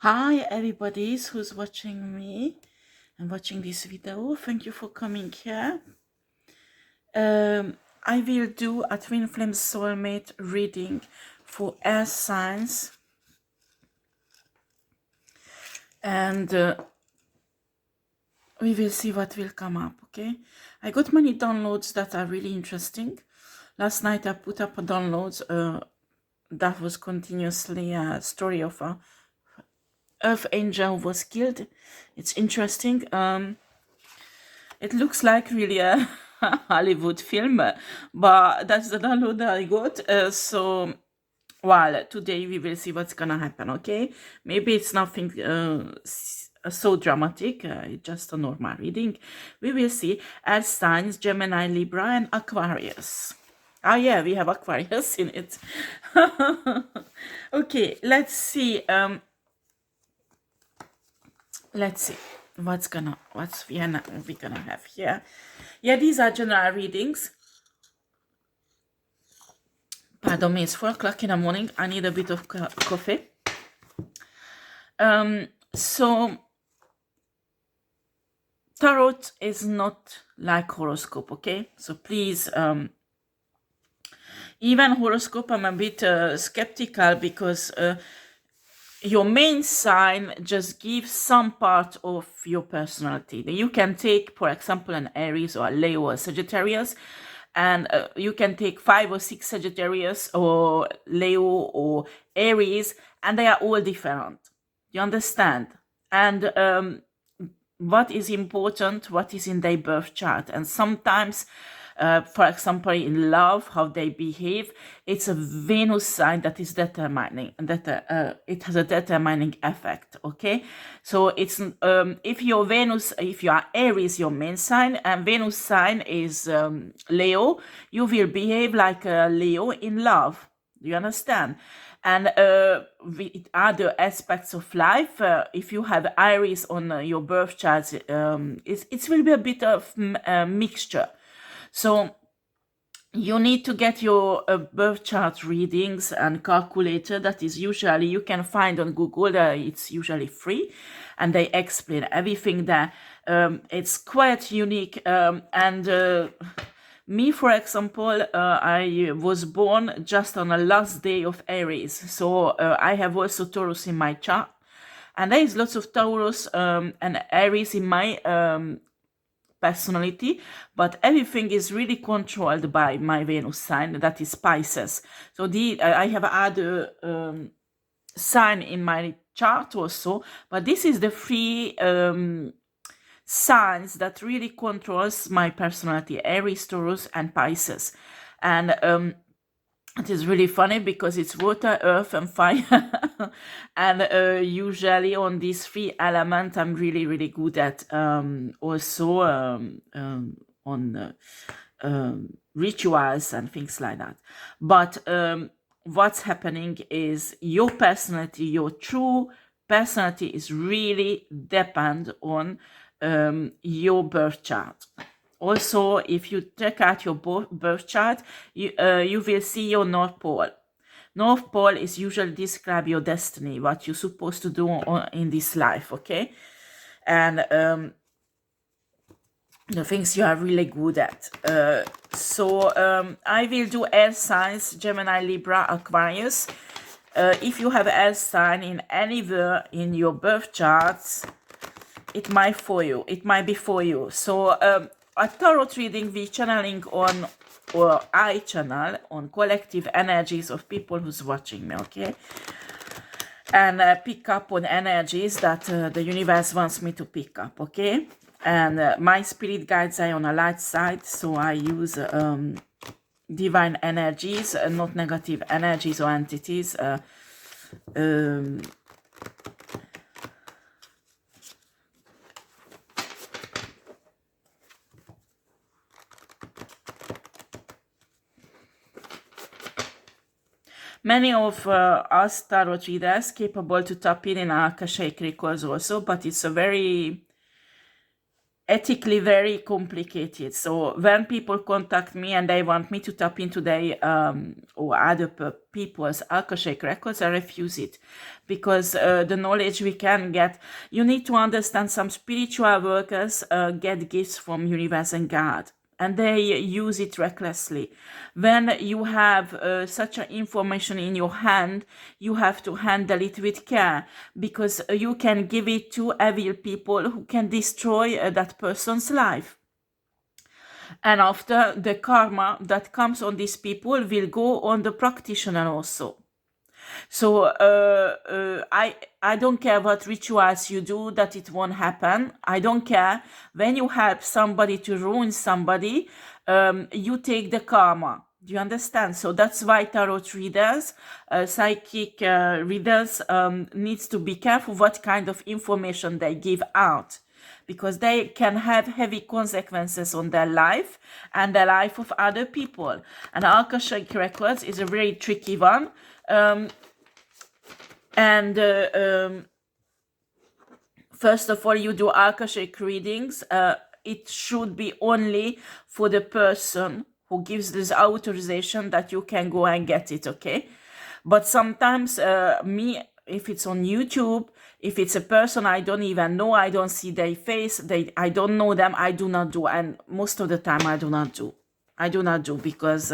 Hi everybody who's watching me and watching this video. Thank you for coming here. I will do a Twinflames Soulmate reading for air signs, and we will see what will come up. Okay, I got many downloads that are really interesting. Last night I put up a downloads that was continuously a story of a Earth angel who was killed. It's interesting. It looks like really a Hollywood film, but that's the download that I got. So, well, today we will see what's gonna happen, okay? Maybe it's nothing so dramatic, it's just a normal reading. We will see as signs Gemini, Libra, and Aquarius. Oh yeah, we have Aquarius in it. Okay, let's see. Let's see what's we gonna have here. Yeah, these are general readings. Pardon me, it's 4 o'clock in the morning. I need a bit of coffee. So tarot is not like horoscope, okay? So please, even horoscope, I'm a bit skeptical because your main sign just gives some part of your personality. You can take, for example, an Aries or a Leo or a Sagittarius, and you can take 5 or 6 Sagittarius or Leo or Aries, and they are all different. You understand? And what is important, what is in their birth chart. And sometimes, for example, in love, how they behave, it's a Venus sign that is determining, that it has a determining effect, okay? So it's, if your Venus, if you are Aries, your main sign, and Venus sign is Leo, you will behave like a Leo in love. Do you understand? And with other aspects of life, if you have Aries on your birth chart, it will be a bit of a mixture. So you need to get your birth chart readings and calculator. That is usually, you can find on Google, it's usually free, and they explain everything there. It's quite unique, and me, for example, I was born just on the last day of Aries, so I have also Taurus in my chart, and there is lots of Taurus and Aries in my personality, but everything is really controlled by my Venus sign, that is Pisces. So I have other sign in my chart also, but this is the three signs that really controls my personality: Aries, Taurus, and Pisces. And it is really funny because it's water, earth, and fire. And usually on these 3 elements, I'm really, really good at. Also on rituals and things like that. But what's happening is your personality, your true personality is really depend on your birth chart. Also, if you check out your birth chart, you will see your North Pole. North Pole is usually describe your destiny, what you're supposed to do in this life, okay? And the things you are really good at. So I will do air signs, Gemini, Libra, Aquarius. If you have air sign in anywhere in your birth charts, it might be for you. So a tarot reading we channeling on, or I channel on collective energies of people who's watching me, okay? And pick up on energies that the universe wants me to pick up, okay? And my spirit guides are on a light side, so I use divine energies, not negative energies or entities. Many of us tarot readers capable to tap in our Akashic records also, but it's a very ethically very complicated. So when people contact me and they want me to tap into their or other people's Akashic records, I refuse it, because the knowledge we can get, you need to understand, some spiritual workers get gifts from universe and God, and they use it recklessly. When you have such an information in your hand, you have to handle it with care, because you can give it to evil people who can destroy that person's life. And after, the karma that comes on these people will go on the practitioner also. So I don't care what rituals you do, that it won't happen. I don't care. When you help somebody to ruin somebody, you take the karma. Do you understand? So that's why tarot readers, psychic readers, needs to be careful what kind of information they give out, because they can have heavy consequences on their life and the life of other people. And Akashic records is a very tricky one. First of all, you do Akashic readings. It should be only for the person who gives this authorization that you can go and get it, okay? But sometimes if it's on YouTube, if it's a person I don't even know, I don't see their face, I don't know them, I do not do. And most of the time I do not do. I do not do, because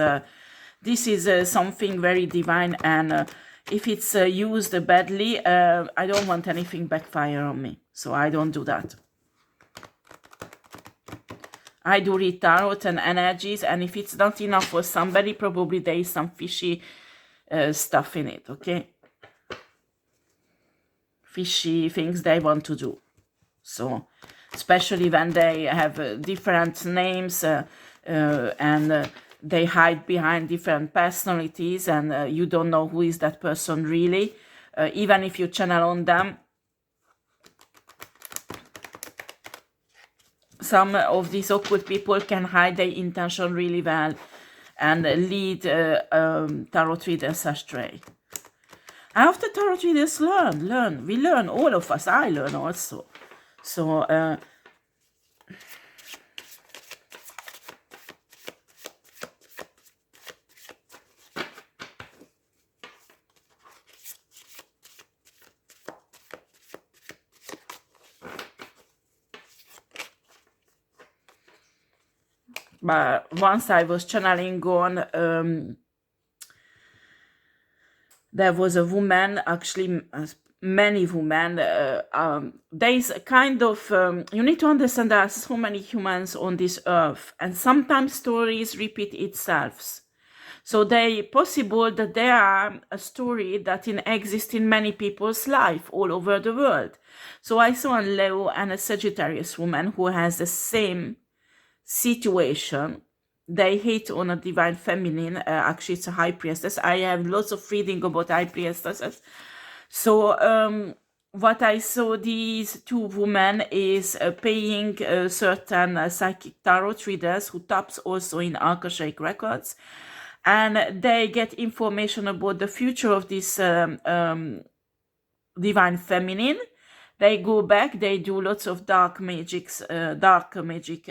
this is something very divine, and if it's used badly, I don't want anything backfire on me. So I don't do that. I do read tarot and energies, and if it's not enough for somebody, probably there is some fishy stuff in it, okay? Fishy things they want to do. So, especially when they have different names and they hide behind different personalities, and you don't know who is that person really, even if you channel on them. Some of these occult people can hide their intention really well and lead tarot readers astray. After tarot readers we learn, all of us, I learn also. So but once I was channeling on, there was a woman, actually many women. There is a kind of, you need to understand there are so many humans on this earth, and sometimes stories repeat itself. So they possible that there are a story that exists in many people's life all over the world. So I saw a Leo and a Sagittarius woman who has the same situation. They hate on a divine feminine. Actually, it's a high priestess. I have lots of reading about high priestesses. So what I saw, these two women is paying certain psychic tarot readers who taps also in Akashic records, and they get information about the future of this divine feminine. They go back, they do lots of dark magic,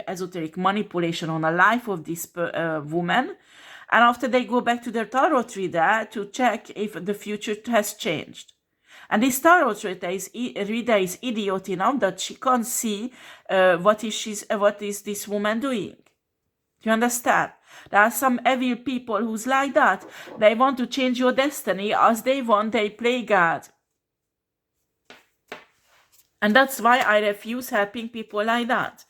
esoteric manipulation on the life of this woman. And after, they go back to their tarot reader to check if the future has changed. And this tarot reader is idiot enough that she can't see what is this woman doing. Do you understand? There are some evil people who's like that. They want to change your destiny as they want. They play God. And that's why I refuse helping people like that.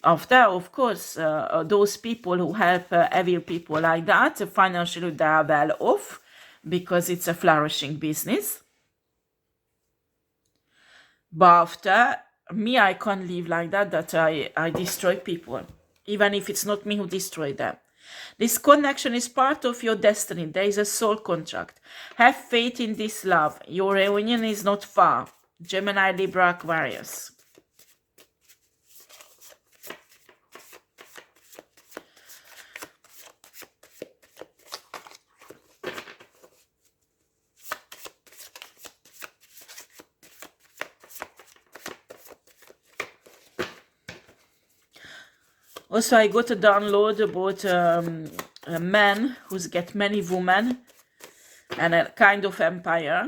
After, of course, those people who help evil people like that, financially they are well off, because it's a flourishing business. But after, me, I can't live like that I destroy people, even if it's not me who destroyed them. This connection is part of your destiny. There is a soul contract. Have faith in this love. Your reunion is not far. Gemini, Libra, Aquarius. Also, I got a download about a man who's get many women and a kind of empire,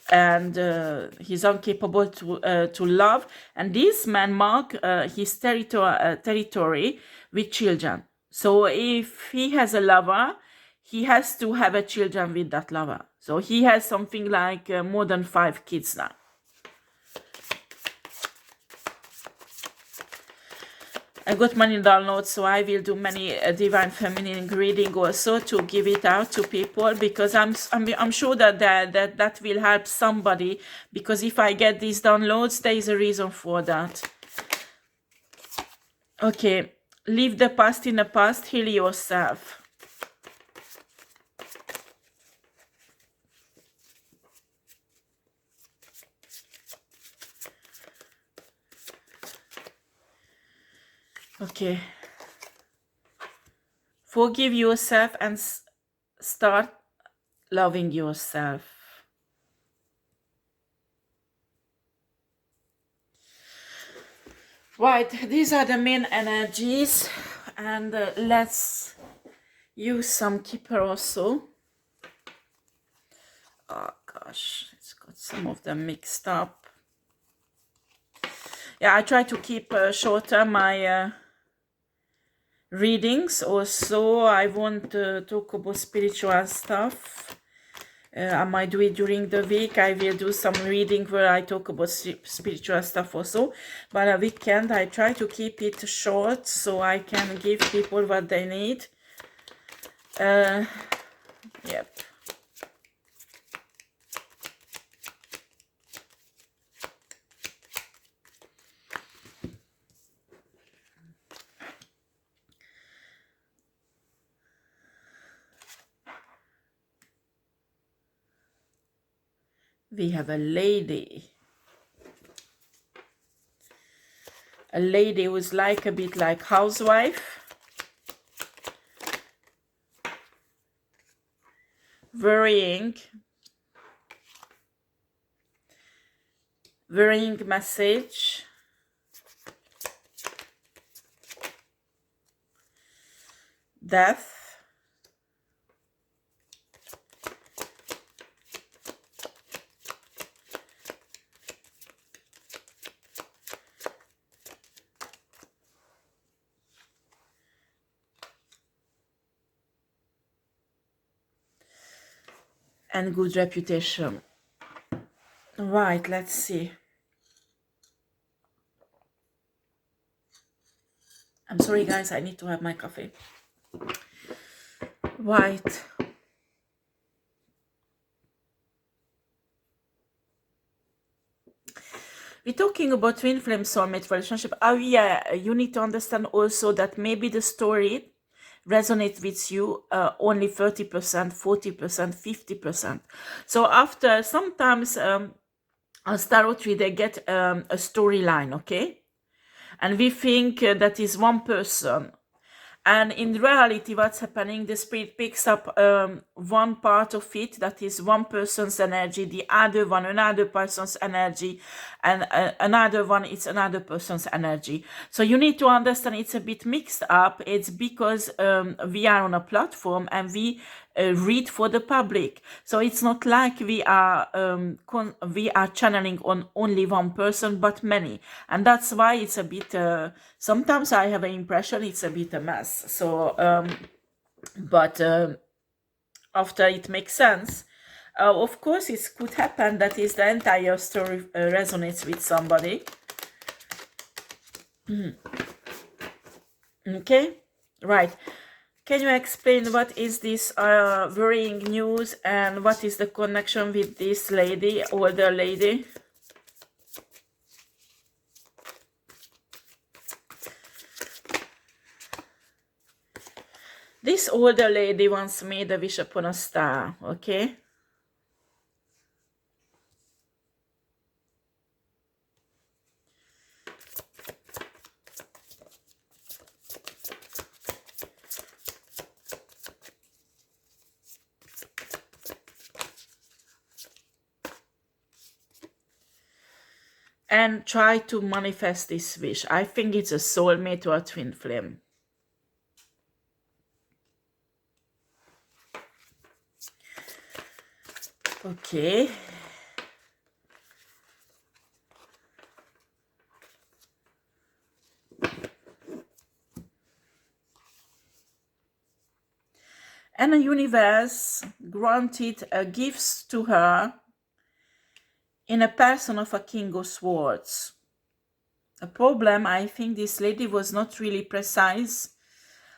and he's incapable to love. And this man mark his territory with children. So if he has a lover, he has to have a children with that lover. So he has something like more than 5 kids now. I got many downloads, so I will do many divine feminine reading also to give it out to people, because I'm sure that will help somebody, because if I get these downloads, there is a reason for that. Okay, leave the past in the past, heal yourself. Okay. Forgive yourself and start loving yourself. Right, these are the main energies, and let's use some keeper also. Oh gosh, it's got some of them mixed up. Yeah, I try to keep shorter my readings. Also, I won't talk about spiritual stuff. I might do it during the week. I will do some reading where I talk about spiritual stuff also. But a weekend, I try to keep it short so I can give people what they need. Yep. We have a lady. A lady who's like a bit like housewife. Worrying message. Death. And good reputation. Right, let's see. I'm sorry guys, I need to have my coffee. Right. We're talking about twin flame soulmate relationship. Oh yeah, you need to understand also that maybe the story resonates with you only 30%, 40%, 50%. So after sometimes a tarot reader get a storyline, okay? And we think that is one person. And in reality, what's happening, the spirit picks up one part of it, that is one person's energy, the other one, another person's energy, and another one, it's another person's energy. So you need to understand it's a bit mixed up. It's because we are on a platform and we read for the public. So it's not like we are channeling on only one person, but many. And that's why it's a bit, sometimes I have an impression it's a bit a mess. So, but after it makes sense, of course it could happen that is the entire story resonates with somebody. Okay, right. Can you explain what is this worrying news and what is the connection with this lady, older lady? This older lady once made a wish upon a star, okay? and try to manifest this wish. I think it's a soulmate or a twin flame. Okay. And the universe granted gifts to her in a person of a king of swords. A problem, I think this lady was not really precise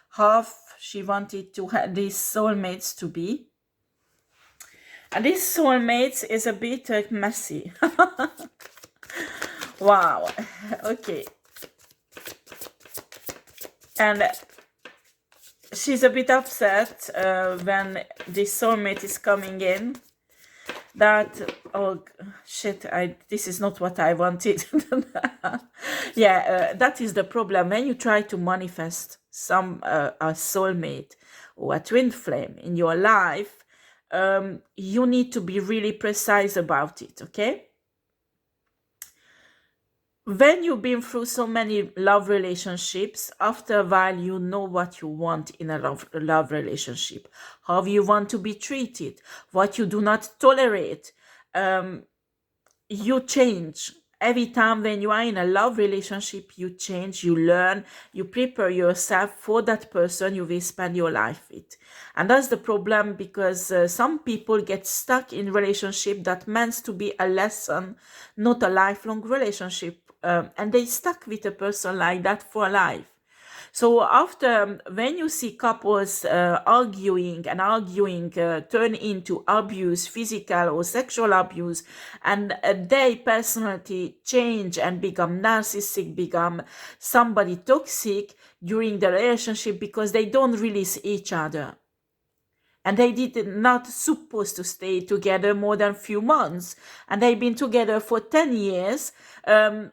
how she wanted to have these soulmates to be. And these soulmates is a bit messy. Wow. Okay. And she's a bit upset when this soulmate is coming in. That, oh shit, this is not what I wanted. Yeah, that is the problem. When you try to manifest a soulmate or a twin flame in your life, you need to be really precise about it, okay? When you've been through so many love relationships, after a while you know what you want in a love relationship, how you want to be treated, what you do not tolerate. You change. Every time when you are in a love relationship, you change, you learn, you prepare yourself for that person you will spend your life with. And that's the problem, because some people get stuck in relationship that meant to be a lesson, not a lifelong relationship. And they stuck with a person like that for life. So after, when you see couples arguing turn into abuse, physical or sexual abuse, and their personality change and become narcissistic, become somebody toxic during the relationship because they don't release each other. And they did not supposed to stay together more than few months, and they've been together for 10 years. There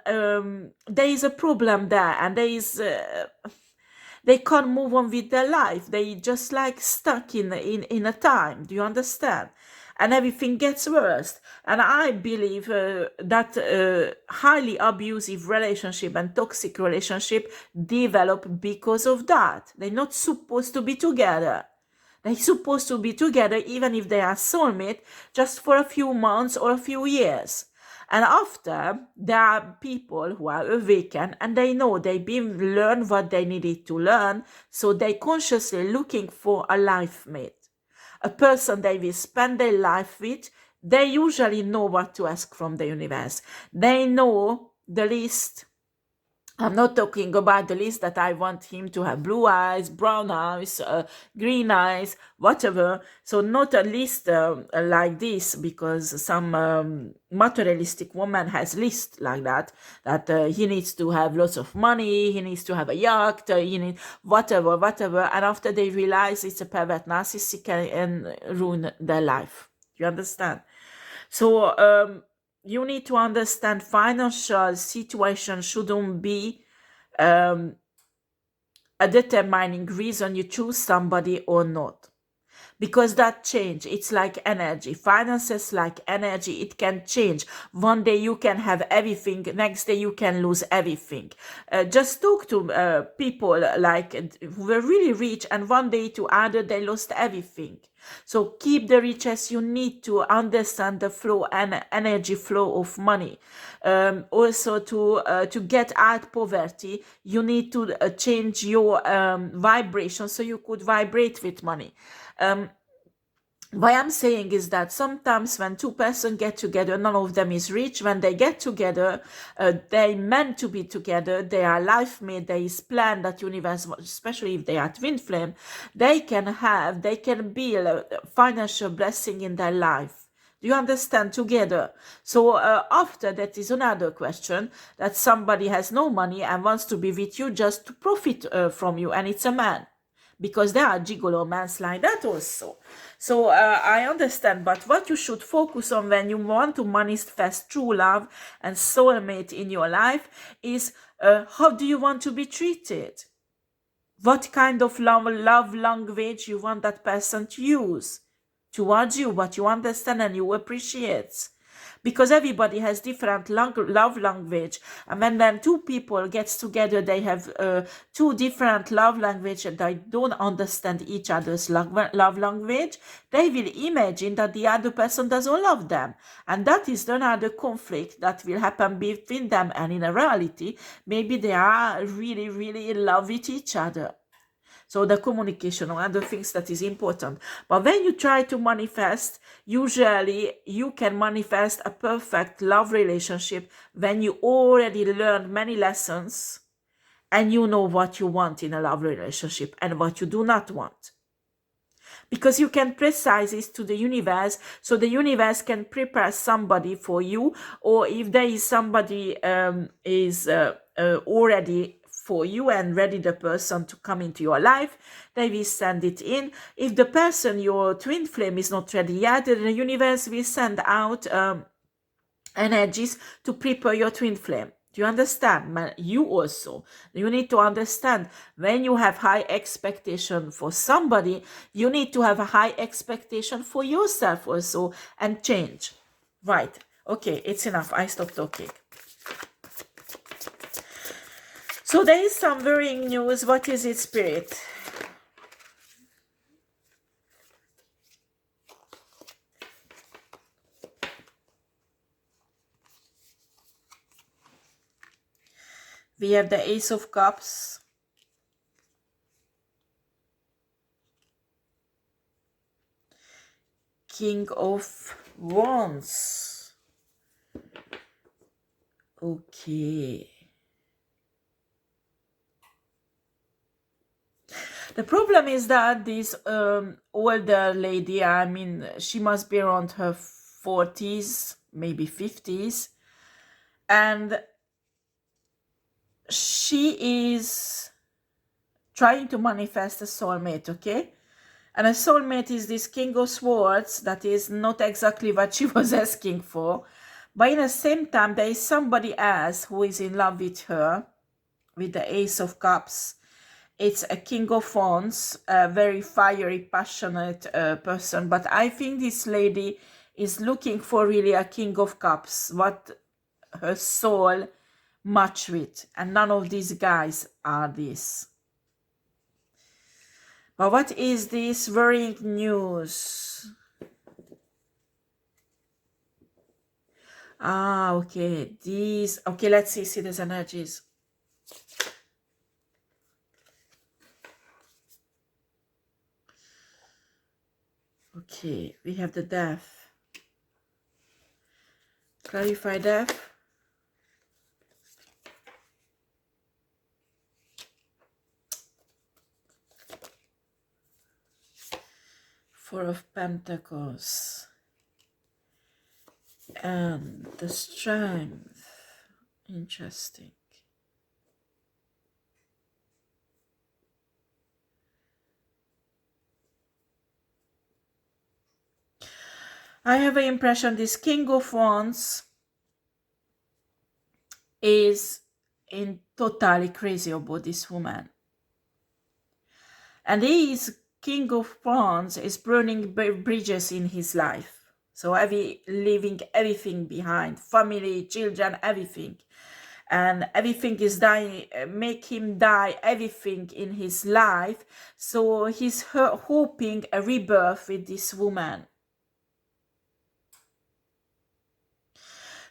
is a problem there, and there is they can't move on with their life. They just like stuck in a time. Do you understand? And everything gets worse. And I believe that highly abusive relationship and toxic relationship develop because of that. They're not supposed to be together. They're supposed to be together even if they are soulmate, just for a few months or a few years. And after, there are people who are awakened and they know they've been learned what they needed to learn, so they consciously looking for a life mate, a person they will spend their life with. They usually know what to ask from the universe. They know the list. I'm not talking about the list that I want him to have blue eyes, brown eyes, green eyes, whatever. So not a list like this, because some materialistic woman has list like that he needs to have lots of money, he needs to have a yacht, he needs whatever. And after they realize it's a pervert narcissist and ruin their life. You understand? So you need to understand financial situation shouldn't be a determining reason you choose somebody or not, because that change, it's like energy. Finances like energy, it can change. One day you can have everything, next day you can lose everything. Just talk to people like who were really rich, and one day to other they lost everything. So keep the riches. You need to understand the flow and energy flow of money. Also to get out poverty, you need to change your vibration so you could vibrate with money. What I'm saying is that sometimes when two persons get together, none of them is rich. When they get together, they meant to be together. They are life mate. There is plan that universe, especially if they are twin flame, they can build a financial blessing in their life. Do you understand? Together. So after that is another question, that somebody has no money and wants to be with you just to profit from you, and it's a man. Because there are gigolo men like that also. So I understand, but what you should focus on when you want to manifest true love and soulmate in your life is how do you want to be treated? What kind of love language you want that person to use towards you, what you understand and you appreciate. because everybody has different love language, and when then two people gets together, they have two different love language and they don't understand each other's love language, they will imagine that the other person doesn't love them, and that is another conflict that will happen between them, and in a reality maybe they are really in love with each other. So the communication or other things that is important. But when you try to manifest, usually you can manifest a perfect love relationship when you already learned many lessons and you know what you want in a love relationship and what you do not want. Because you can precise this to the universe, so the universe can prepare somebody for you, or if there is somebody is already for you and ready the person to come into your life, they will send it in. If the person, your twin flame, is not ready yet, then the universe will send out energies to prepare your twin flame. Do you understand? You also, you need to understand, when you have high expectation for somebody, you need to have a high expectation for yourself also and change. Right. Okay, it's enough. I stop talking. So there is some worrying news. What is it, Spirit? We have the Ace of Cups. King of Wands. Okay. The problem is that this older lady, I mean, she must be around her 40s, maybe 50s, and she is trying to manifest a soulmate, okay? And a soulmate is this King of Swords. That is not exactly what she was asking for, but in the same time, there is somebody else who is in love with her, with the Ace of Cups. It's a King of Wands, a very fiery, passionate person. But I think this lady is looking for really a King of Cups, what her soul match with. And none of these guys are this. But what is this worrying news? Ah, okay. These, okay, let's see these energies. Okay, we have the Death. Clarify Death. Four of Pentacles. And the Strength. Interesting. I have an impression this King of Wands is in totally crazy about this woman. And this King of Wands is burning bridges in his life. So leaving everything behind, family, children, everything. And everything is dying, make him die, everything in his life. So he's hoping a rebirth with this woman.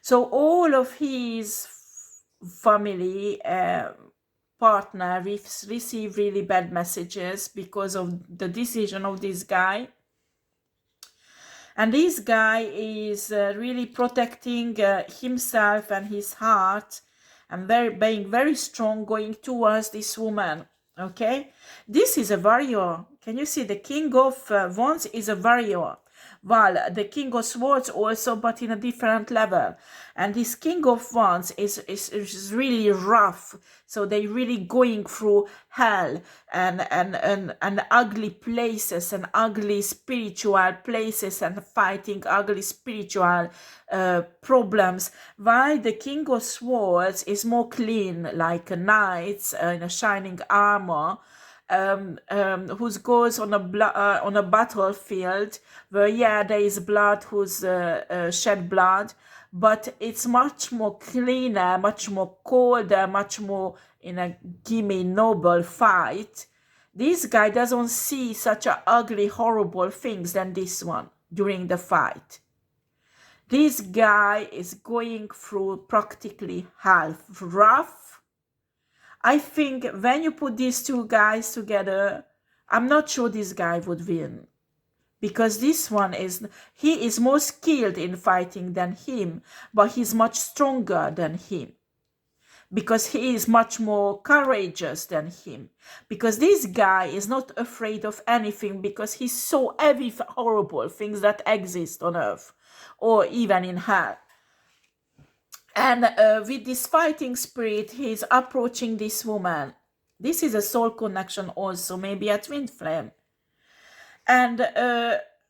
So all of his family, partner receive really bad messages because of the decision of this guy. And this guy is really protecting himself and his heart, and being very strong going towards this woman. Okay, this is a warrior. Can you see the King of Wands is a warrior? Well, the King of Swords also, but in a different level. And this King of Wands is really rough. So they really going through hell and ugly places and ugly spiritual places and fighting ugly spiritual problems. While the King of Swords is more clean, like a knight in a shining armor. Who goes on a battlefield where there is blood, who's shed blood, but it's much more cleaner, much more colder, much more in a gimme noble fight. This guy doesn't see such a ugly, horrible things than this one during the fight. This guy is going through practically half rough. I think when you put these two guys together, I'm not sure this guy would win. Because this one he is more skilled in fighting than him, but he's much stronger than him. Because he is much more courageous than him. Because this guy is not afraid of anything, because he saw every horrible things that exist on earth, or even in hell. And with this fighting spirit, he's approaching this woman. This is a soul connection also, maybe a twin flame. And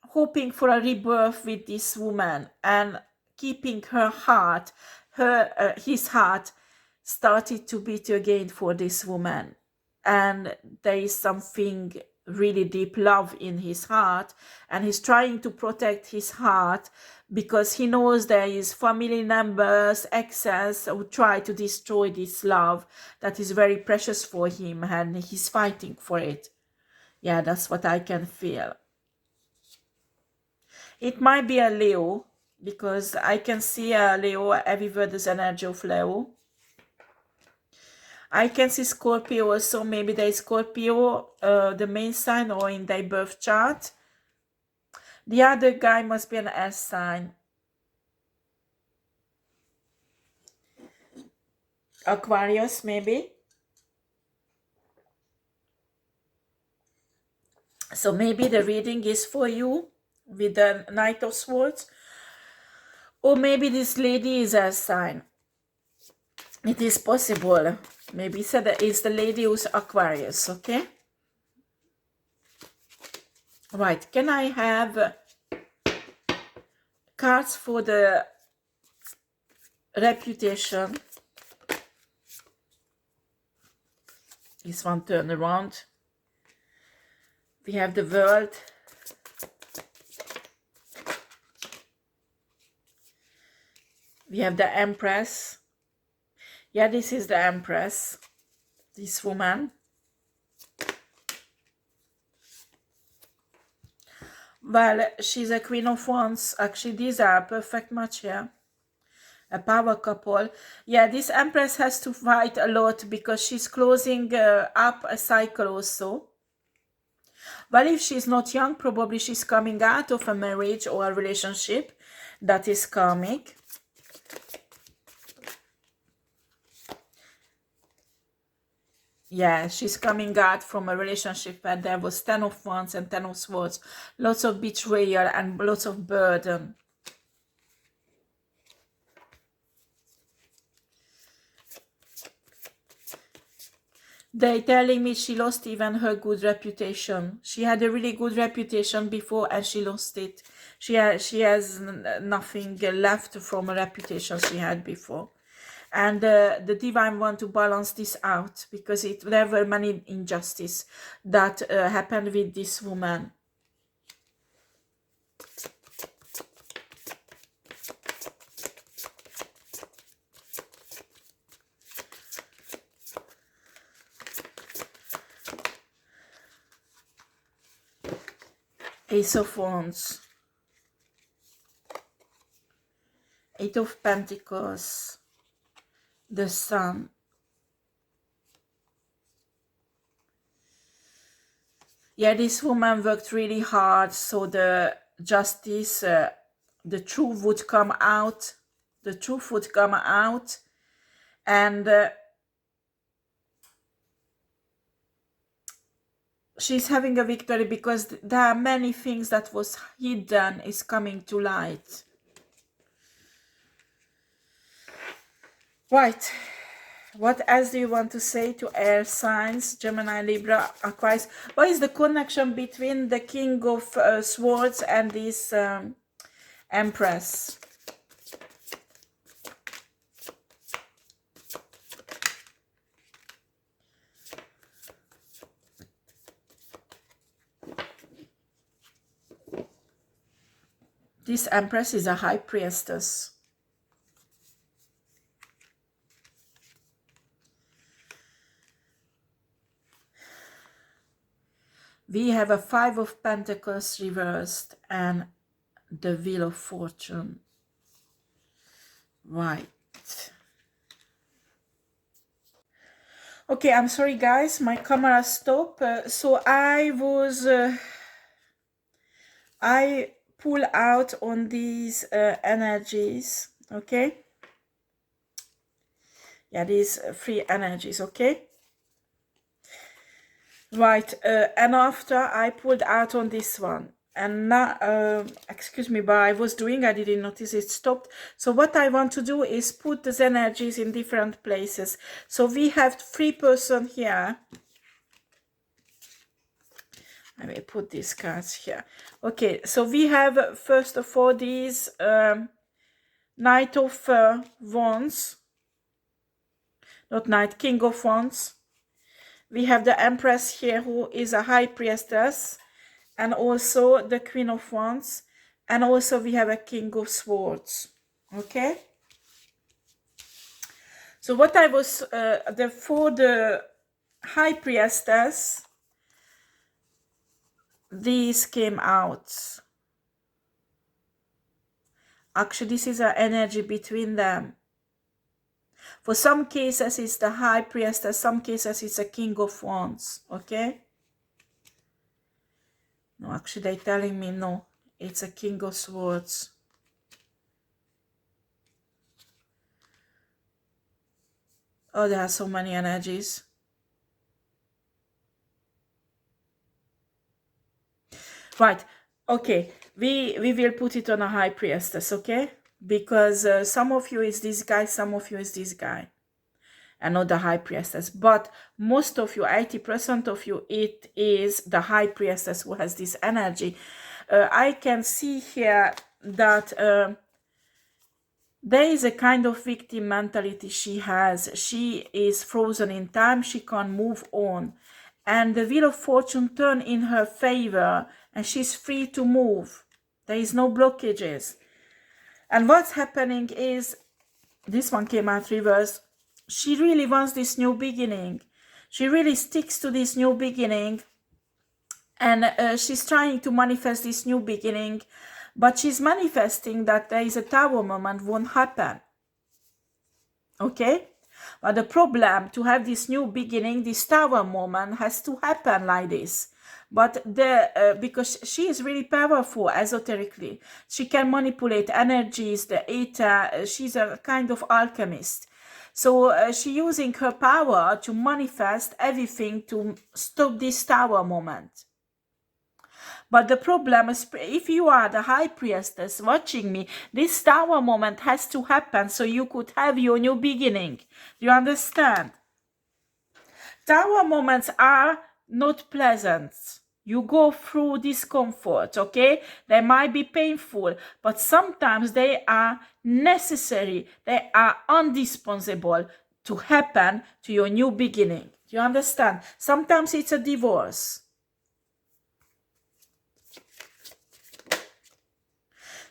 hoping for a rebirth with this woman, and keeping her heart, his heart started to beat again for this woman. And there is something really deep love in his heart, and he's trying to protect his heart because he knows there is family members, exes who try to destroy this love that is very precious for him, and he's fighting for it. Yeah, that's what I can feel. It might be a Leo, because I can see a Leo everywhere there's energy of Leo. I can see Scorpio also. Maybe there is Scorpio, the main sign, or in their birth chart. The other guy must be an air sign. Aquarius, maybe. So maybe the reading is for you with the Knight of Swords. Or maybe this lady is a sign. It is possible. Maybe it's the lady who's Aquarius, okay? Right, can I have cards for the reputation? This one turn around. We have the world. We have the Empress. Yeah, this is the Empress. This woman. Well, she's a Queen of Wands. Actually, these are a perfect match here. A power couple. Yeah, this Empress has to fight a lot because she's closing up a cycle also. Well, if she's not young, probably she's coming out of a marriage or a relationship that is karmic. Yeah, she's coming out from a relationship where there was 10 of Wands and 10 of Swords. Lots of betrayal and lots of burden. They're telling me she lost even her good reputation. She had a really good reputation before and she lost it. She has nothing left from a reputation she had before. And the divine want to balance this out because there were many injustice that happened with this woman. Ace of Wands, Eight of Pentacles, the Sun. Yeah, this woman worked really hard so the justice, the truth would come out. The truth would come out. And she's having a victory because there are many things that was hidden is coming to light. Right. What else do you want to say to air signs, Gemini, Libra, Aquarius? What is the connection between the King of Swords and this Empress? This Empress is a High Priestess. We have a Five of Pentacles reversed and the Wheel of Fortune. Right. Okay, I'm sorry guys, my camera stopped. So I pull out on these energies, okay? Yeah, these three energies, okay? Right, and after I pulled out on this one. And now, excuse me, but I didn't notice it stopped. So what I want to do is put these energies in different places. So we have 3 persons here. I will put these cards here. Okay, so we have, first of all, these Knight of Wands. Not Knight, King of Wands. We have the Empress here, who is a High Priestess. And also the Queen of Wands, and also we have a King of Swords. Okay, so what I was for the High Priestess, these came out. Actually, this is an energy between them. For some cases it's the High Priestess, some cases it's a King of Wands. Okay, no, actually they're telling me no, it's a King of Swords. Oh, there are so many energies. Right, okay, we will put it on a High Priestess, okay? Because some of you is this guy, some of you is this guy, and not the High Priestess. But most of you, 80% of you, it is the High Priestess who has this energy. I can see here that there is a kind of victim mentality she has. She is frozen in time, she can't move on. And the Wheel of Fortune turned in her favor, and she's free to move. There is no blockages. And what's happening is, this one came out reverse, she really wants this new beginning. She really sticks to this new beginning, and she's trying to manifest this new beginning, but she's manifesting that there is a Tower moment won't happen. Okay? But the problem, to have this new beginning, this Tower moment has to happen like this. But because she is really powerful esoterically, she can manipulate energies, the ether. She's a kind of alchemist. So she's using her power to manifest everything to stop this Tower moment. But the problem is, if you are the High Priestess watching me, this Tower moment has to happen so you could have your new beginning. Do you understand? Tower moments are not pleasant. You go through discomfort, okay? They might be painful, but sometimes they are necessary. They are indispensable to happen to your new beginning. Do you understand? Sometimes it's a divorce.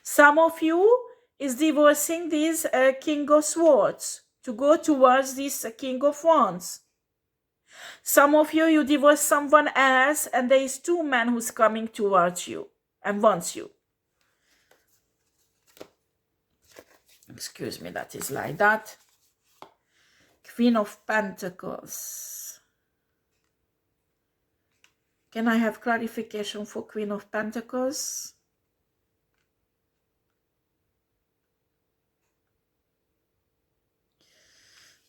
Some of you is divorcing this King of Swords to go towards this King of Wands. Some of you, you divorce someone else, and there is 2 men who's coming towards you and wants you. Excuse me, that is like that. Queen of Pentacles. Can I have clarification for Queen of Pentacles?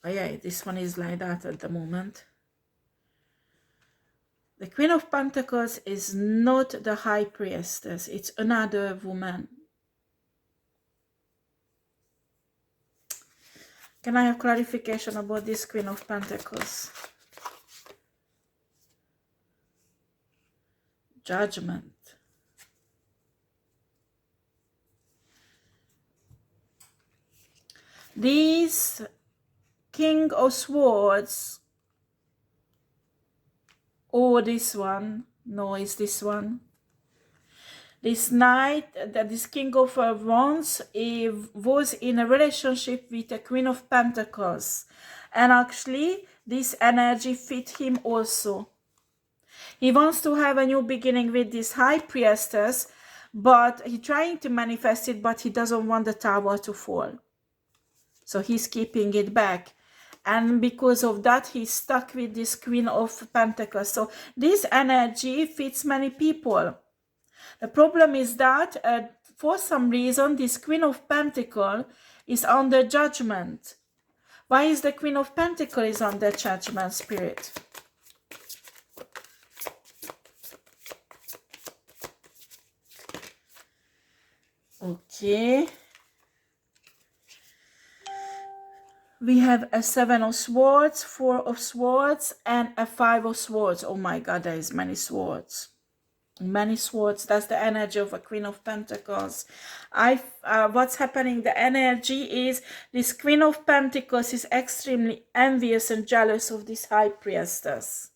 Oh yeah, this one is like that at the moment. The Queen of Pentacles is not the High Priestess. It's another woman. Can I have clarification about this Queen of Pentacles? Judgment. This King of Swords, or this one, no, it's this one. This knight, that this King of Wands, was in a relationship with the Queen of Pentacles. And actually, this energy fit him also. He wants to have a new beginning with this High Priestess, but he's trying to manifest it, but he doesn't want the tower to fall. So he's keeping it back. And because of that, he's stuck with this Queen of Pentacles. So this energy fits many people. The problem is that for some reason, this Queen of Pentacles is under judgment. Why is the Queen of Pentacles under judgment, Spirit? Okay. We have a 7 of Swords, 4 of Swords, and a 5 of Swords. Oh my God, there is many swords. Many swords. That's the energy of a Queen of Pentacles. What's happening? The energy is this Queen of Pentacles is extremely envious and jealous of this High Priestess.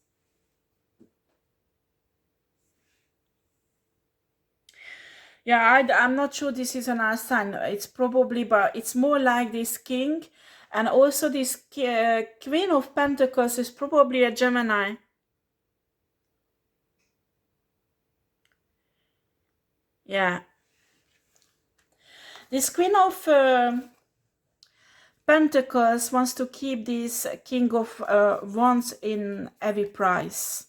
Yeah, I'm not sure this is an earth sign. It's probably, but it's more like this king. And also this Queen of Pentacles is probably a Gemini. Yeah. This Queen of Pentacles wants to keep this King of Wands in heavy price.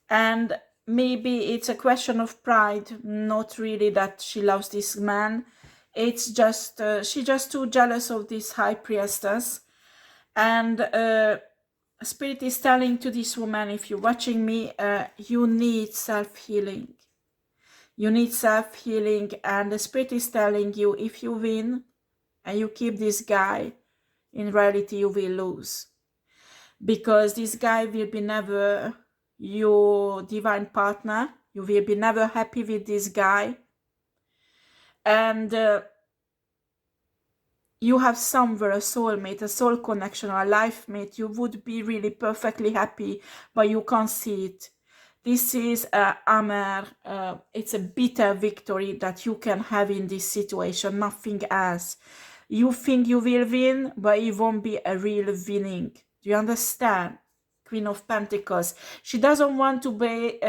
And maybe it's a question of pride, not really that she loves this man. It's just, she's just too jealous of this High Priestess. And Spirit is telling to this woman, if you're watching me, you need self-healing. You need self-healing. And the Spirit is telling you, if you win and you keep this guy, in reality you will lose. Because this guy will be never your divine partner. You will be never happy with this guy. And you have somewhere a soulmate, a soul connection, or a life mate. You would be really perfectly happy, but you can't see it. This is amer. It's a bitter victory that you can have in this situation, nothing else. You think you will win, but it won't be a real winning. Do you understand? Queen of Pentacles. She doesn't want to be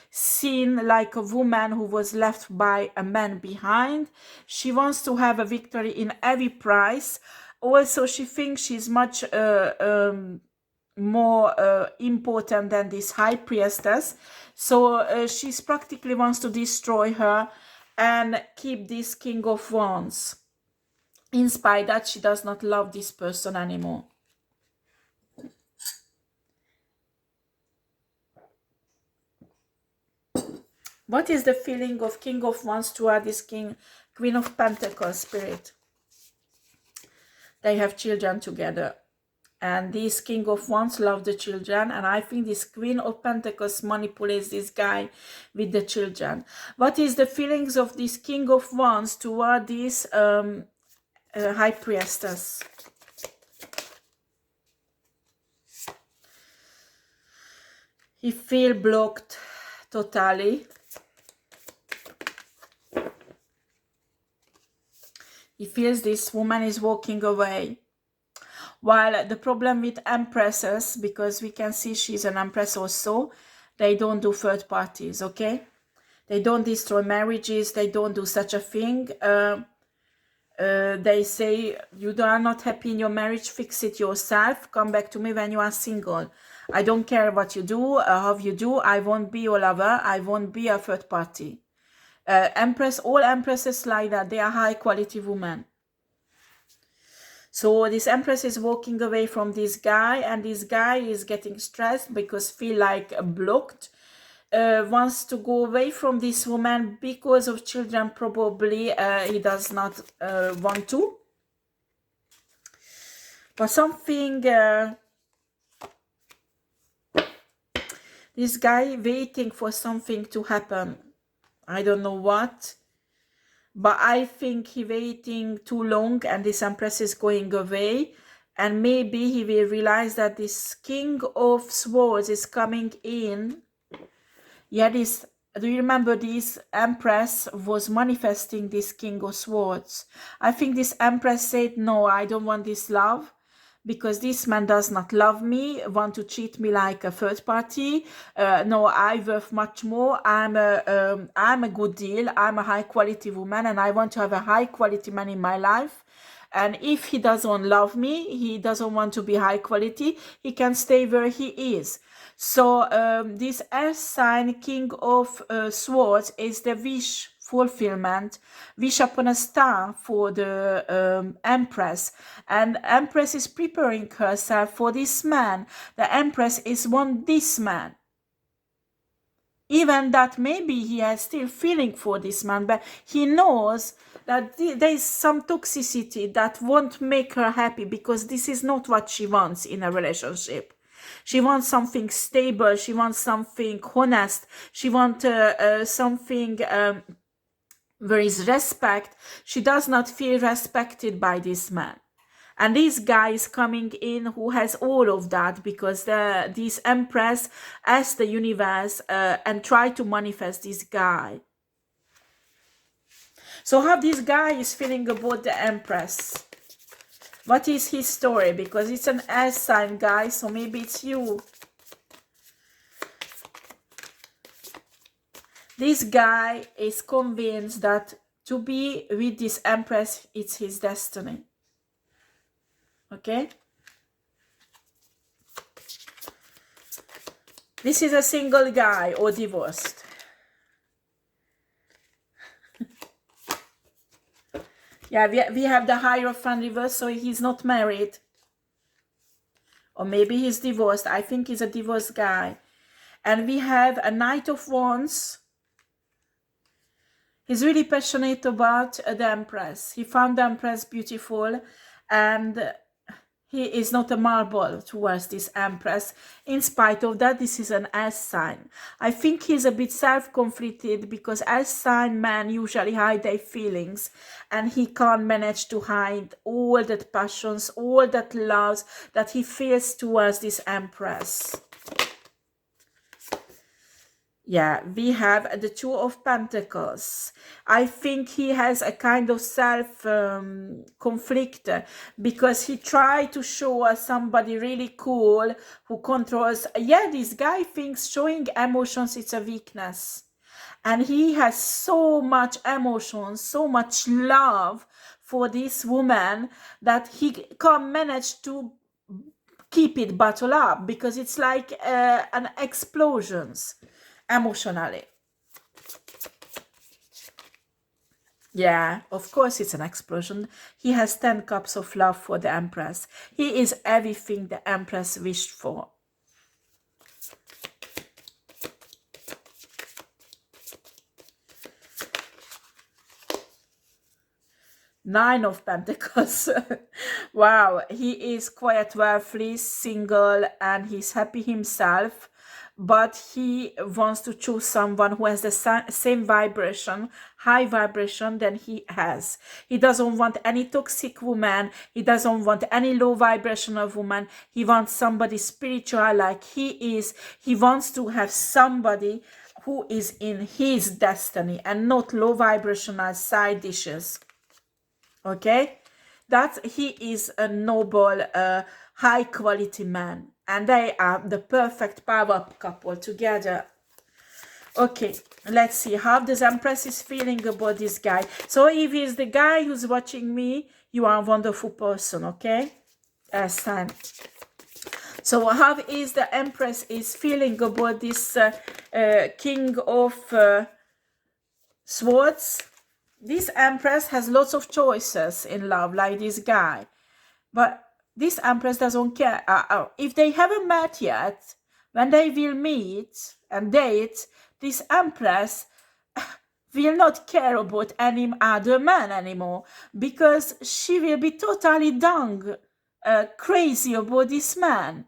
seen like a woman who was left by a man behind. She wants to have a victory in every price. Also, she thinks she's much more important than this High Priestess. So she's practically wants to destroy her and keep this King of Wands. In spite that she does not love this person anymore. What is the feeling of King of Wands toward this Queen of Pentacles, Spirit? They have children together. And this King of Wands loves the children. And I think this Queen of Pentacles manipulates this guy with the children. What is the feelings of this King of Wands toward this High Priestess? He feels blocked totally. He feels this woman is walking away. While the problem with empresses, because we can see she's an empress also, they don't do third parties, okay? They don't destroy marriages. They don't do such a thing. They say, you are not happy in your marriage, fix it yourself. Come back to me when you are single. I don't care what you do, how you do. I won't be your lover. I won't be a third party. All empresses like that. They are high quality women. So this empress is walking away from this guy, and this guy is getting stressed because feel like blocked. Wants to go away from this woman because of children. Probably he does not want to. But something, this guy waiting for something to happen. I don't know what, but I think he waiting too long, and this empress is going away, and maybe he will realize that this King of Swords is coming in. Yeah, do you remember this empress was manifesting this King of Swords? I think this empress said, no, I don't want this love, because this man does not love me, want to treat me like a third party. No, I worth much more. I'm a good deal. I'm a high quality woman, and I want to have a high quality man in my life. And if he doesn't love me, he doesn't want to be high quality, he can stay where he is. So this air sign, King of Swords, is the wish fulfillment, wish upon a star for the Empress. And Empress is preparing herself for this man. The Empress is want this man. Even that maybe he has still feeling for this man, but he knows that there is some toxicity that won't make her happy, because this is not what she wants in a relationship. She wants something stable, she wants something honest, she wants something where is respect. She does not feel respected by this man. And this guy is coming in who has all of that, because this Empress asked the universe and try to manifest this guy. So how this guy is feeling about the Empress? What is his story? Because it's an air sign, guys, so maybe it's you. This guy is convinced that to be with this Empress, it's his destiny. Okay? This is a single guy or divorced. Yeah, we have the Hierophant reverse, so he's not married. Or maybe he's divorced. I think he's a divorced guy. And we have a Knight of Wands. He's really passionate about the Empress. He found the Empress beautiful, and he is not a marble towards this Empress. In spite of that, this is an air sign. I think he's a bit self-conflicted, because air sign men usually hide their feelings, and he can't manage to hide all that passions, all that loves that he feels towards this Empress. Yeah, we have the Two of Pentacles. I think he has a kind of self-conflict, because he tried to show us somebody really cool who controls. Yeah, this guy thinks showing emotions is a weakness. And he has so much emotion, so much love for this woman, that he can't manage to keep it bottled up, because it's like an explosions. Emotionally. Yeah, of course it's an explosion. He has 10 cups of love for the Empress. He is everything the Empress wished for. Nine of Pentacles. Wow, he is quite wealthy, single, and he's happy himself. But he wants to choose someone who has the same vibration, high vibration than he has. He doesn't want any toxic woman. He doesn't want any low vibrational woman. He wants somebody spiritual like he is. He wants to have somebody who is in his destiny and not low vibrational side dishes. Okay? That he is a noble, high quality man. And they are the perfect power couple together. Okay, let's see how the Empress is feeling about this guy. So if he's the guy who's watching me, you are a wonderful person, okay? Time. So how is the Empress is feeling about this King of Swords? This Empress has lots of choices in love, like this guy. But this Empress doesn't care. If they haven't met yet, when they will meet and date, this Empress will not care about any other man anymore, because she will be totally crazy about this man.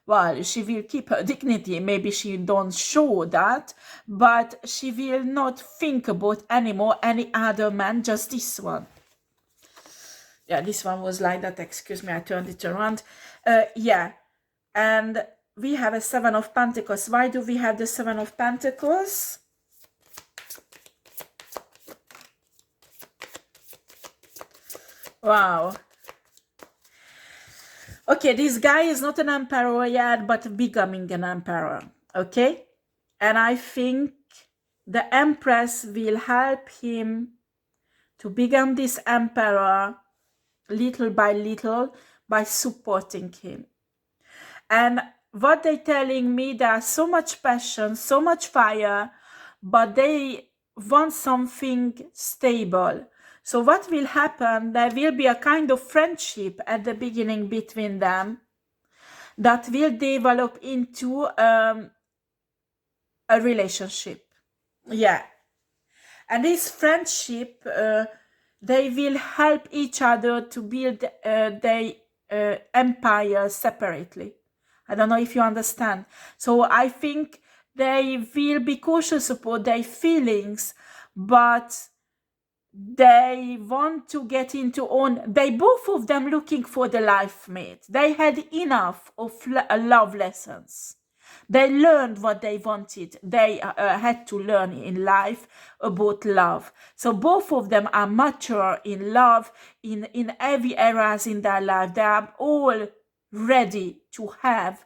Well, she will keep her dignity. Maybe she don't show that, but she will not think about anymore any other man, just this one. Yeah, this one was like that. Excuse me, I turned it around. Yeah, and we have a Seven of Pentacles. Why do we have the Seven of Pentacles? Wow. Okay, this guy is not an emperor yet, but becoming an emperor. Okay? And I think the Empress will help him to become this emperor little by little by supporting him. And what they're telling me, there's so much passion, so much fire, but they want something stable. So what will happen, there will be a kind of friendship at the beginning between them that will develop into a relationship. Yeah. And this friendship, they will help each other to build their empire separately. I don't know if you understand. So I think they will be cautious about their feelings, but they want to get into own. They both of them looking for the life mate. They had enough of love lessons. They learned what they wanted. They had to learn in life about love. So both of them are mature in love in every areas in their life. They are all ready to have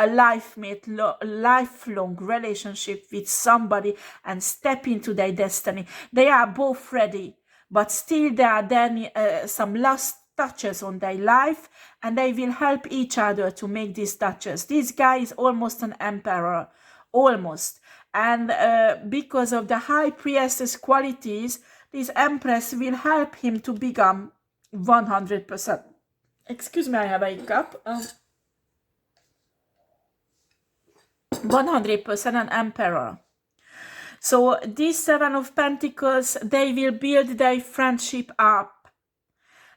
a life mate, lifelong relationship with somebody and step into their destiny. They are both ready, but still there are then some last touches on their life, and they will help each other to make these touches. This guy is almost an emperor, almost. And because of the high priestess qualities, this empress will help him to become 100%. Excuse me, I have a hiccup. 100% an emperor. So these Seven of Pentacles, they will build their friendship up.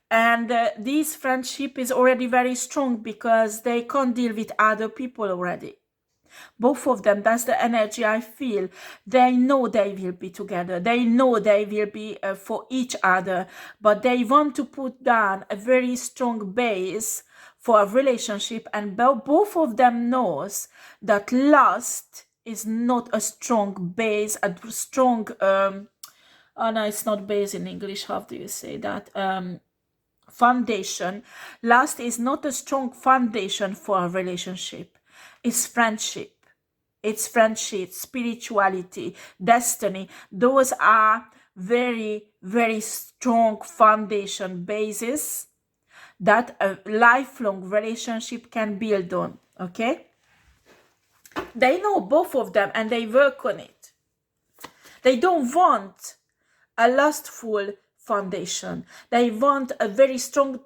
And this friendship is already very strong because they can't deal with other people already. Both of them, that's the energy I feel. They know they will be together. They know they will be for each other. But they want to put down a very strong base for a relationship. And both of them knows that lust is not a strong base, a strong... oh no, it's not base in English. How do you say that? Foundation. Lust is not a strong foundation for a relationship. It's friendship. It's friendship, spirituality, destiny. Those are very, very strong foundation bases that a lifelong relationship can build on. Okay? They know both of them and they work on it. They don't want a lustful foundation. They want a very strong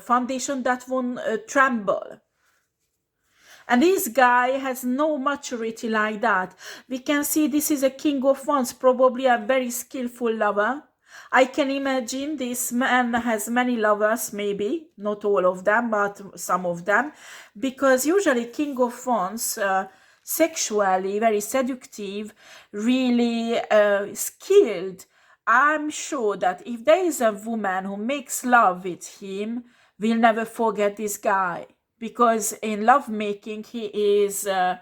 foundation that won't tremble. And this guy has no maturity like that. We can see this is a king of wands, probably a very skillful lover. I can imagine this man has many lovers, maybe, not all of them, but some of them. Because usually king of wands, sexually, very seductive, really skilled. I'm sure that if there is a woman who makes love with him, we'll never forget this guy. Because in lovemaking, he is the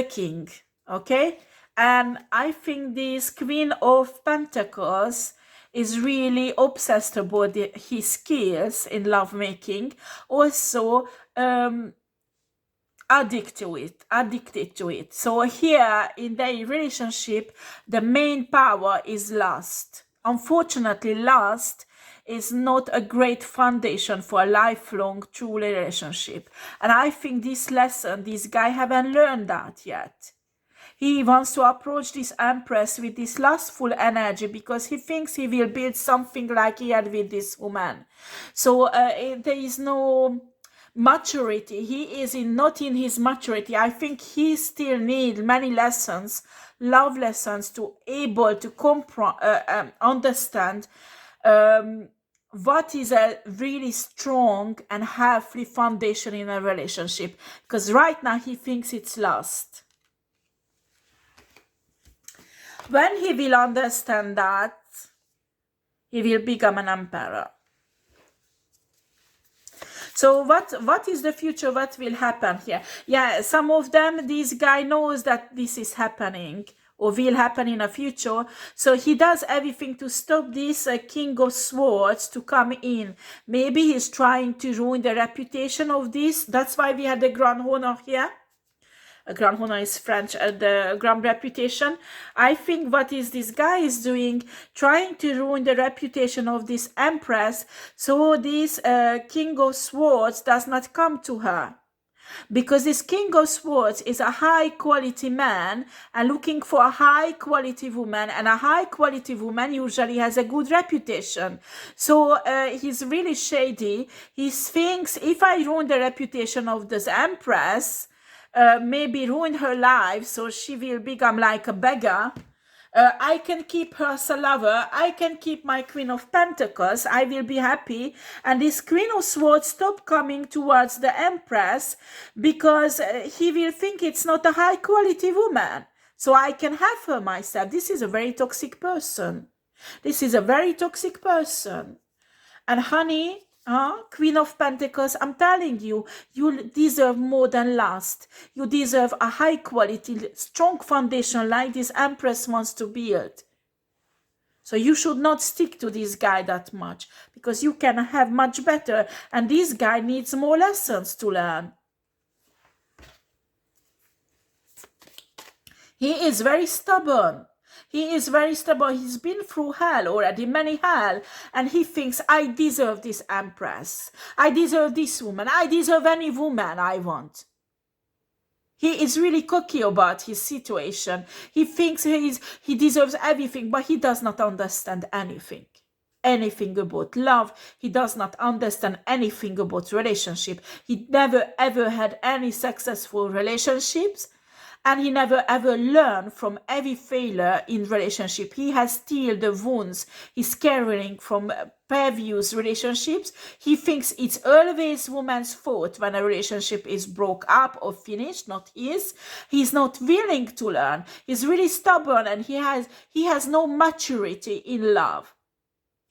king, okay? And I think this Queen of Pentacles is really obsessed about his skills in lovemaking, also addicted to it. So here in their relationship, the main power is lust. Unfortunately, lust is not a great foundation for a lifelong true relationship. And I think this lesson, this guy haven't learned that yet. He wants to approach this empress with this lustful energy because he thinks he will build something like he had with this woman. So there is no maturity. He is not in his maturity. I think he still needs many lessons, love lessons, to able to understand what is a really strong and healthy foundation in a relationship. Because right now he thinks it's lust. When he will understand that, he will become an emperor. So what is the future? What will happen here? Yeah, some of them, this guy knows that this is happening or will happen in the future. So he does everything to stop this King of Swords to come in. Maybe he's trying to ruin the reputation of this. That's why we had the Grand Honor here. Grand Honor is French, the Grand Reputation. I think what is this guy is doing, trying to ruin the reputation of this Empress, so this King of Swords does not come to her. Because this King of Swords is a high quality man and looking for a high quality woman, and a high quality woman usually has a good reputation. So he's really shady. He thinks, if I ruin the reputation of this Empress, maybe ruin her life, so she will become like a beggar, I can keep her as a lover, I can keep my Queen of Pentacles, I will be happy. And this Queen of Swords stop coming towards the Empress because he will think it's not a high quality woman, so I can have her myself. This is a very toxic person. This is a very toxic person. And honey, Queen of Pentacles, I'm telling you, you deserve more than lust. You deserve a high quality, strong foundation like this Empress wants to build. So you should not stick to this guy that much, because you can have much better, and this guy needs more lessons to learn. He is very stubborn. He is very stubborn. He's been through hell already, many hell. And he thinks, I deserve this Empress. I deserve this woman. I deserve any woman I want. He is really cocky about his situation. He thinks he deserves everything, but he does not understand anything. Anything about love. He does not understand anything about relationship. He never ever had any successful relationships. And he never ever learned from every failure in relationship. He has still the wounds he's carrying from previous relationships. He thinks it's always woman's fault when a relationship is broke up or finished, not his. He's not willing to learn. He's really stubborn, and he has no maturity in love.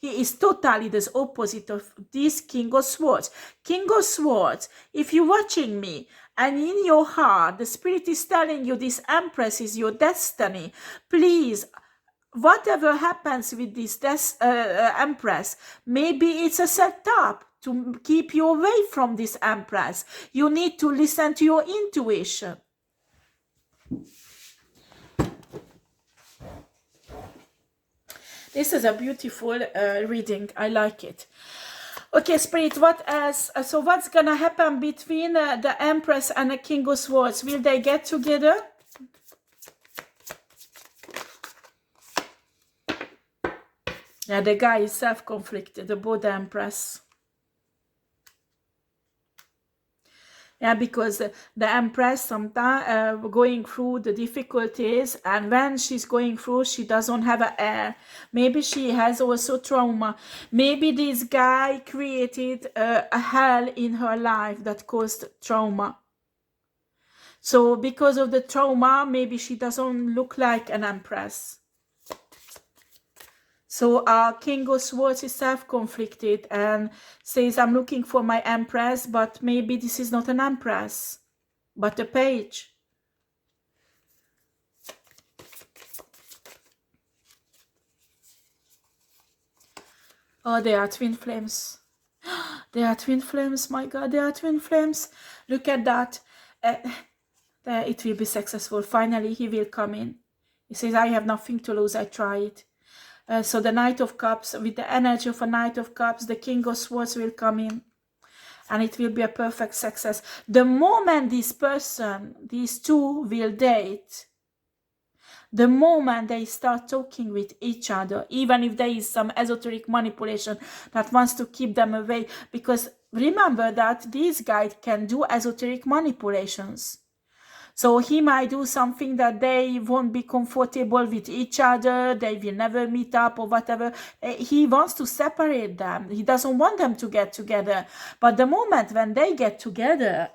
He is totally the opposite of this King of Swords. King of Swords, if you're watching me, and in your heart, the Spirit is telling you this Empress is your destiny, please, whatever happens with this Empress, maybe it's a setup to keep you away from this Empress. You need to listen to your intuition. This is a beautiful reading. I like it. Okay, Spirit, what else? So what's gonna happen between the Empress and the King of Swords? Will they get together? Yeah, the guy is self-conflicted about the Empress. Yeah, because the Empress sometimes going through the difficulties, and when she's going through, she doesn't have an heir. Maybe she has also trauma. Maybe this guy created a hell in her life that caused trauma. So because of the trauma, maybe she doesn't look like an Empress. So King of Swords is self-conflicted and says, I'm looking for my Empress, but maybe this is not an Empress, but a page. Oh, they are twin flames. They are twin flames, my God, they are twin flames. Look at that. It will be successful. Finally, he will come in. He says, I have nothing to lose, I try it. So the Knight of Cups, with the energy of a Knight of Cups, the King of Swords will come in. And it will be a perfect success. The moment this person, these two will date, the moment they start talking with each other, even if there is some esoteric manipulation that wants to keep them away, because remember that this guy can do esoteric manipulations. So he might do something that they won't be comfortable with each other, they will never meet up or whatever. He wants to separate them. He doesn't want them to get together. But the moment when they get together,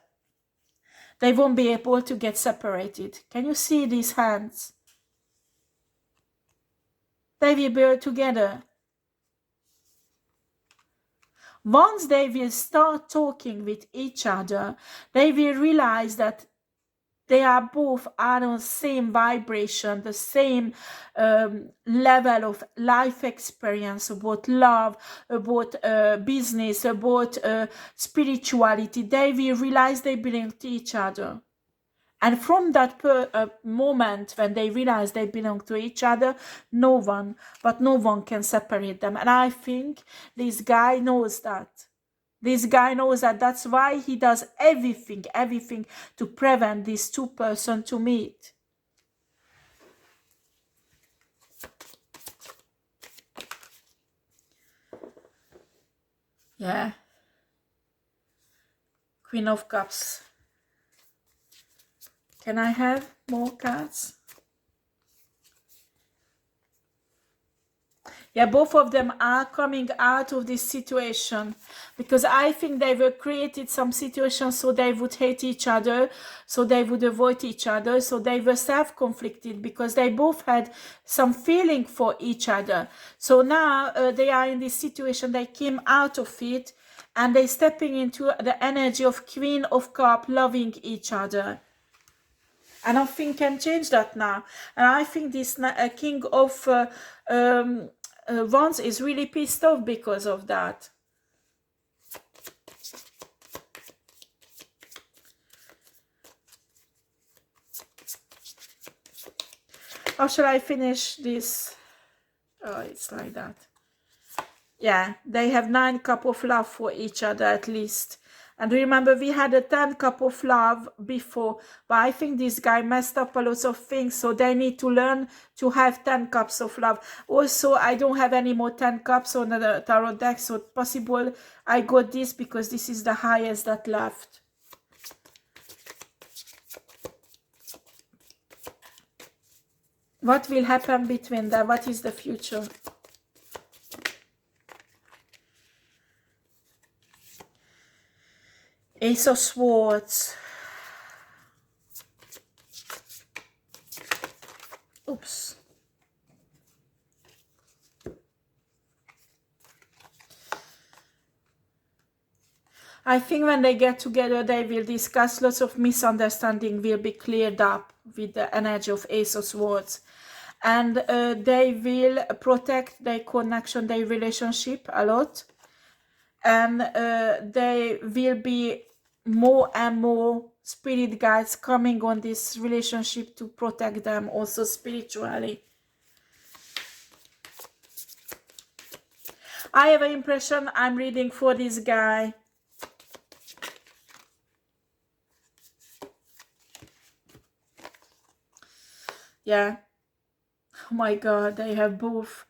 they won't be able to get separated. Can you see these hands? They will be together. Once they will start talking with each other, they will realize that They are both on the same vibration, the same level of life experience, about love, about business, about spirituality. They will realize they belong to each other. And from that moment when they realize they belong to each other, no one can separate them. And I think this guy knows that. This guy knows that. That's why he does everything to prevent these two persons to meet. Yeah. Queen of Cups. Can I have more cards? Yeah, both of them are coming out of this situation, because I think they were created some situations so they would hate each other, so they would avoid each other, so they were self-conflicted because they both had some feeling for each other. So now they are in this situation, they came out of it, and they're stepping into the energy of Queen of Cups, loving each other. And nothing can change that now. And I think this King of Wands is really pissed off because of that. How shall I finish this? Oh, it's like that. Yeah, they have 9 cups of love for each other at least. And remember, we had a 10 cup of love before, but I think this guy messed up a lot of things, so they need to learn to have 10 cups of love. Also, I don't have any more 10 cups on the tarot deck, so possible I got this because this is the highest that left. What will happen between them? What is the future? Ace of Swords. Oops. I think when they get together, they will discuss. Lots of misunderstanding will be cleared up with the energy of Ace of Swords. And they will protect their connection, their relationship a lot. And they will be more and more spirit guides coming on this relationship to protect them also spiritually. I have an impression I'm reading for this guy. Yeah. Oh my God, they have both.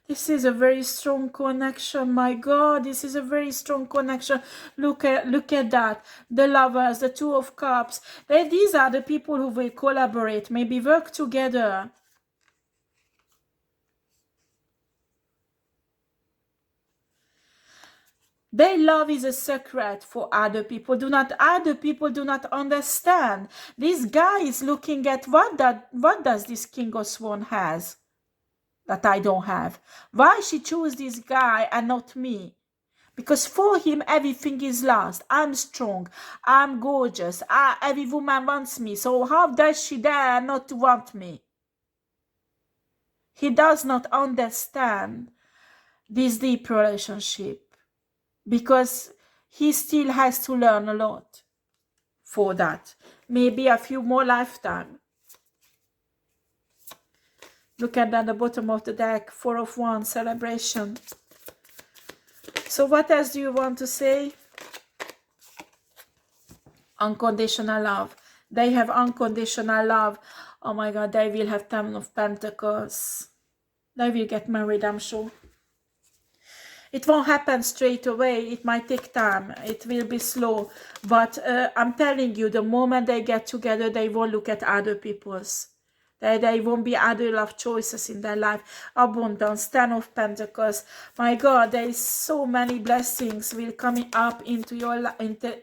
This is a very strong connection. My God, this is a very strong connection. Look at that. The lovers, the Two of Cups. These are the people who will collaborate, maybe work together. Their love is a secret for other people. Other people do not understand. This guy is looking at what does this King of Swan has that I don't have? Why she choose this guy and not me? Because for him, everything is lost. I'm strong. I'm gorgeous. Every woman wants me. So how does she dare not to want me? He does not understand this deep relationship because he still has to learn a lot for that. Maybe a few more lifetimes. Look at the bottom of the deck, Four of Wands, celebration. So what else do you want to say? Unconditional love. They have unconditional love. Oh my God, they will have 10 of Pentacles. They will get married, I'm sure. It won't happen straight away. It might take time. It will be slow. But I'm telling you, the moment they get together, they won't look at other people's. There won't be other love choices in their life. Abundance, 10 of Pentacles. My God, there is so many blessings will coming up into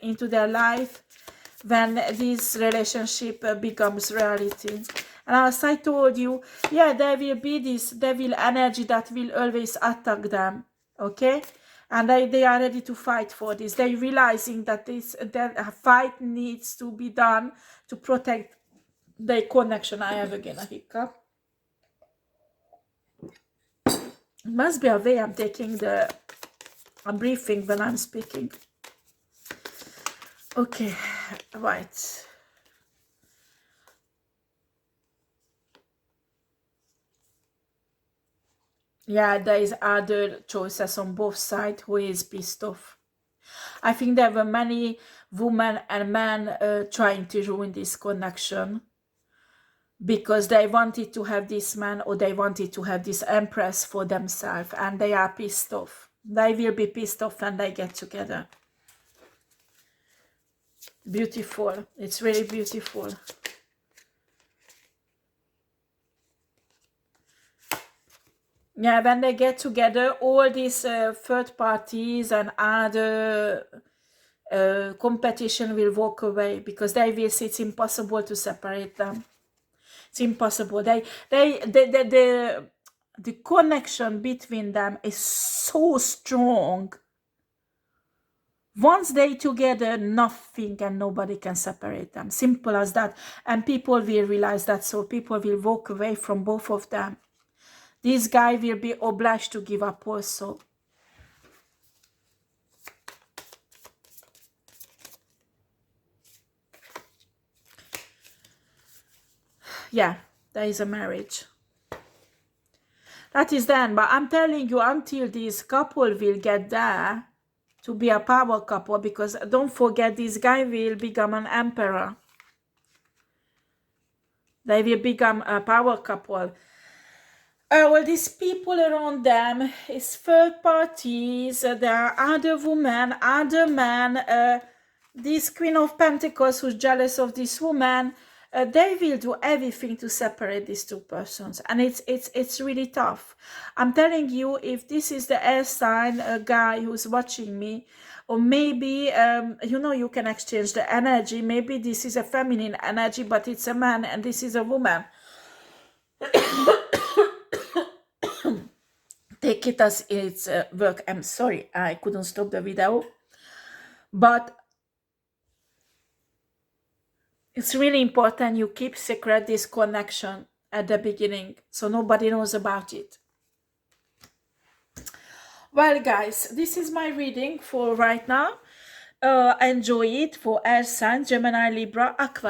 into their life when this relationship becomes reality. And as I told you, yeah, there will be this devil energy that will always attack them. Okay, and they are ready to fight for this. They're realizing that that fight needs to be done to protect the connection. I have again a hiccup. It must be a way I'm taking a briefing when I'm speaking. Okay, right. Yeah, there is other choices on both sides who is pissed off. I think there were many women and men trying to ruin this connection because they wanted to have this man or they wanted to have this empress for themselves, and they are pissed off. They will be pissed off when they get together. Beautiful. It's really beautiful. Yeah, when they get together, all these third parties and other competition will walk away because they will see it's impossible to separate them. It's impossible. The connection between them is so strong. Once they together, nothing and nobody can separate them. Simple as that. And people will realize that, so people will walk away from both of them. This guy will be obliged to give up also. Yeah, there is a marriage. That is then, but I'm telling you, until this couple will get there to be a power couple, because don't forget, this guy will become an emperor. They will become a power couple. Well, these people around them is third parties. There are other women, other men. This Queen of Pentacles who's jealous of this woman. They will do everything to separate these two persons, and it's really tough. I'm telling you, if this is the air sign guy who's watching me, or maybe you know, you can exchange the energy. Maybe this is a feminine energy, but it's a man, and this is a woman. Take it as it's work. I'm sorry, I couldn't stop the video, but it's really important you keep secret this connection at the beginning, so nobody knows about it. Well, guys, this is my reading for right now. Enjoy it for air signs, Gemini, Libra, Aquarius.